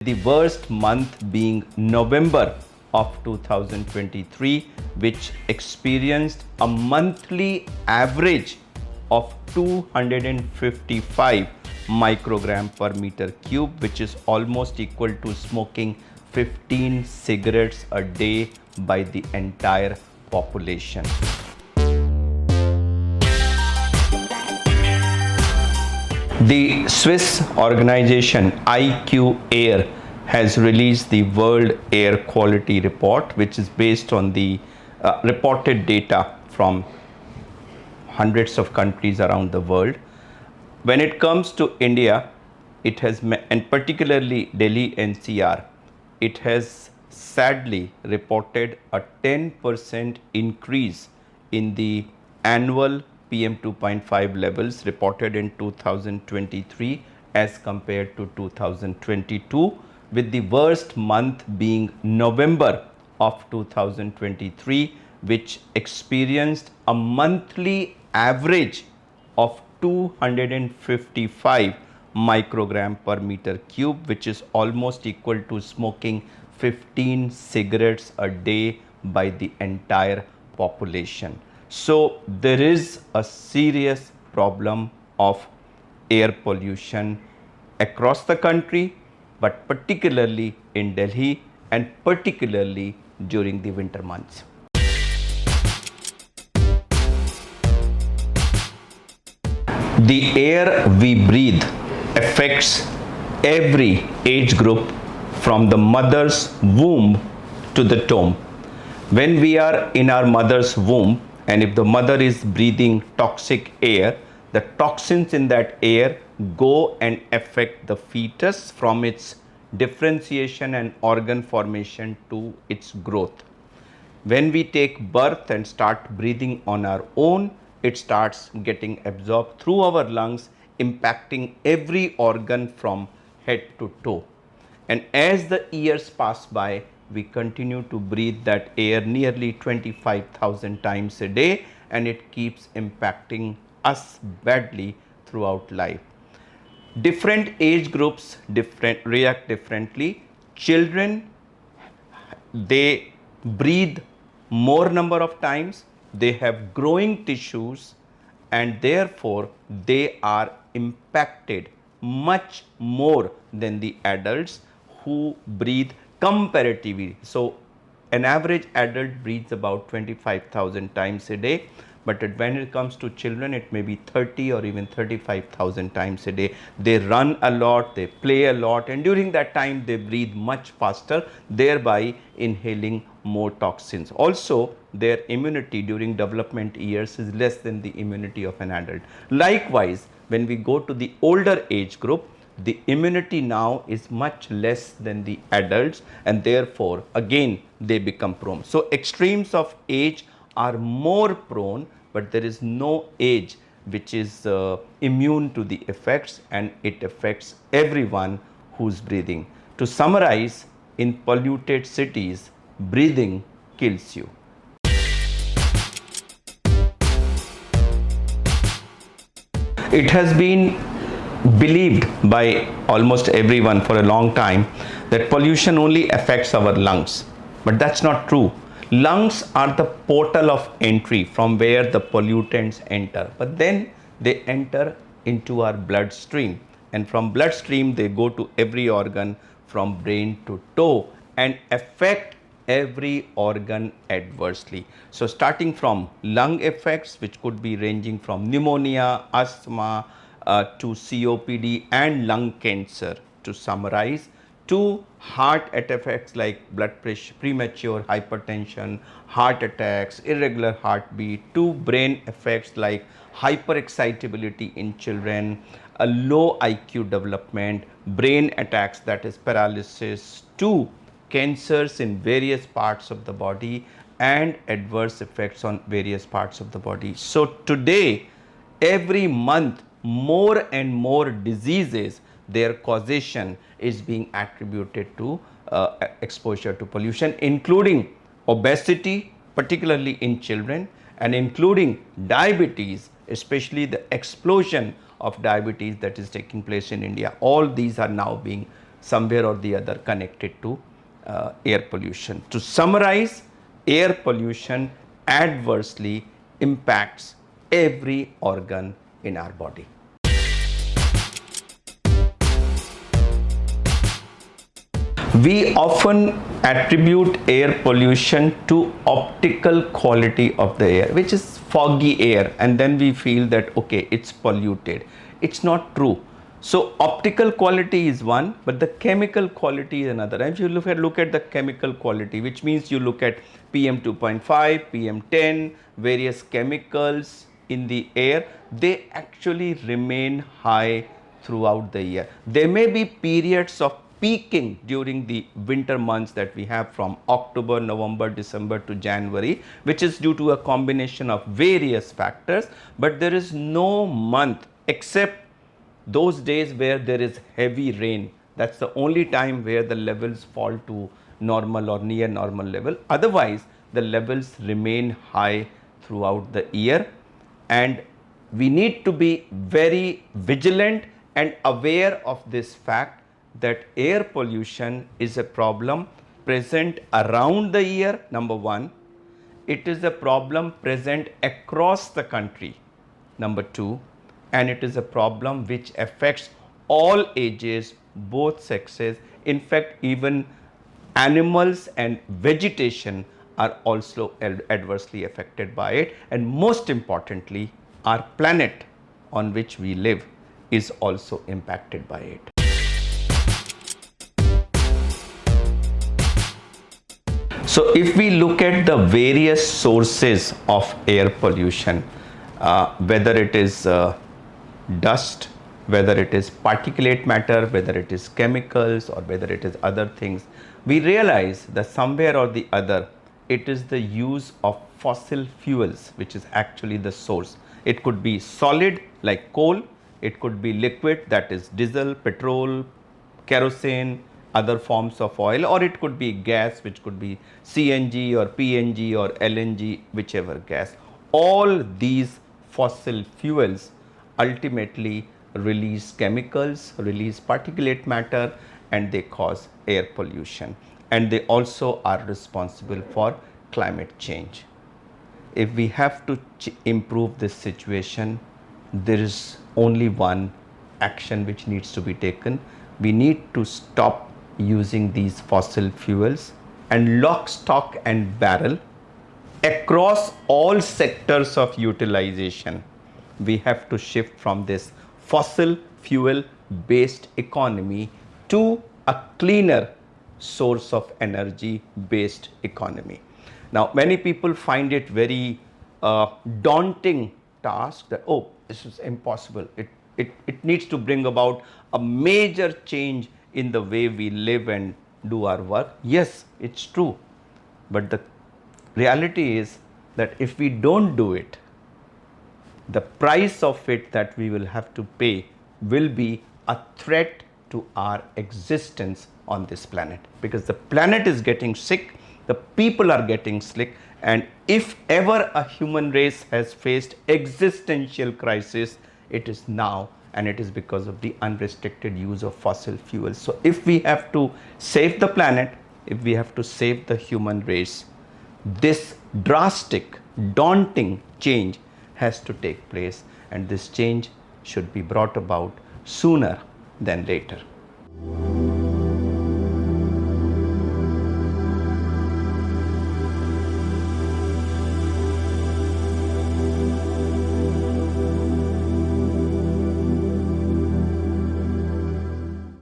The worst month being November of 2023, which experienced a monthly average of 255 microgram per meter cube, which is almost equal to smoking 15 cigarettes a day by the entire population. The Swiss organization IQ Air has released the World Air Quality Report, which is based on the reported data from hundreds of countries around the world. When it comes to India, it has, and particularly Delhi NCR, it has sadly reported a 10% increase in the annual PM 2.5 levels reported in 2023 as compared to 2022, with the worst month being November of 2023, which experienced a monthly average of 255 microgram per meter cube, which is almost equal to smoking 15 cigarettes a day by the entire population. So there is a serious problem of air pollution across the country, but particularly in Delhi and particularly during the winter months. The air we breathe affects every age group from the mother's womb to the tomb. When we are in our mother's womb, and if the mother is breathing toxic air, the toxins in that air go and affect the fetus from its differentiation and organ formation to its growth. When we take birth and start breathing on our own, it starts getting absorbed through our lungs, impacting every organ from head to toe. And as the years pass by, we continue to breathe that air nearly 25,000 times a day, and it keeps impacting us badly throughout life. Different age groups react differently. Children, they breathe more number of times, they have growing tissues, and therefore they are impacted much more than the adults who breathe comparatively. So an average adult breathes about 25,000 times a day, but when it comes to children, it may be 30 or even 35,000 times a day. They run a lot, they play a lot, and during that time they breathe much faster, thereby inhaling more toxins. Also, their immunity during development years is less than the immunity of an adult. Likewise, when we go to the older age group, the immunity now is much less than the adults, and therefore again they become prone. So extremes of age are more prone, but there is no age which is immune to the effects, and it affects everyone who's breathing. To summarize, in polluted cities, breathing kills you. It has been believed by almost everyone for a long time that pollution only affects our lungs, but that's not true. Lungs are the portal of entry from where the pollutants enter, but then they enter into our bloodstream, and from bloodstream they go to every organ from brain to toe and affect every organ adversely. So starting from lung effects, which could be ranging from pneumonia, asthma, to COPD and lung cancer, to summarize, to heart effects like blood pressure, premature hypertension, heart attacks, irregular heartbeat, to brain effects like hyperexcitability in children, a low IQ development, brain attacks, that is paralysis, to cancers in various parts of the body and adverse effects on various parts of the body. So today, every month, more and more diseases, their causation is being attributed to exposure to pollution, including obesity, particularly in children, and including diabetes, especially the explosion of diabetes that is taking place in India. All these are now being somewhere or the other connected to air pollution. To summarize, air pollution adversely impacts every organ in our body. We often attribute air pollution to optical quality of the air, which is foggy air, and then we feel that okay, it's polluted. It's not true. So optical quality is one, but the chemical quality is another. And if you look at the chemical quality, which means you look at PM 2.5, PM 10, various chemicals in the air, they actually remain high throughout the year. There may be periods of peaking during the winter months that we have from October, November, December to January, which is due to a combination of various factors, but there is no month except those days where there is heavy rain. That's the only time where the levels fall to normal or near normal level. Otherwise, the levels remain high throughout the year, and we need to be very vigilant and aware of this fact that air pollution is a problem present around the year, number one. It is a problem present across the country, number two. And it is a problem which affects all ages, both sexes. In fact, even animals and vegetation are also adversely affected by it. And most importantly, our planet on which we live is also impacted by it. So if we look at the various sources of air pollution, whether it is dust, whether it is particulate matter, whether it is chemicals, or whether it is other things, we realize that somewhere or the other it is the use of fossil fuels which is actually the source. It could be solid like coal, it could be liquid, that is diesel, petrol, kerosene, other forms of oil, or it could be gas, which could be CNG or PNG or LNG, whichever gas. All these fossil fuels ultimately release chemicals, release particulate matter, and they cause air pollution. And they also are responsible for climate change. If we have to improve this situation, there is only one action which needs to be taken. We need to stop using these fossil fuels, and lock, stock and barrel across all sectors of utilization. We have to shift from this fossil fuel based economy to a cleaner source of energy based economy. Now, many people find it very daunting task that, oh, this is impossible. It needs to bring about a major change in the way we live and do our work. Yes, it's true. But the reality is that if we don't do it, the price of it that we will have to pay will be a threat to our existence on this planet. Because the planet is getting sick, the people are getting sick, and if ever a human race has faced existential crisis, it is now, and it is because of the unrestricted use of fossil fuels. So if we have to save the planet, if we have to save the human race, this drastic, daunting change has to take place, and this change should be brought about sooner than later.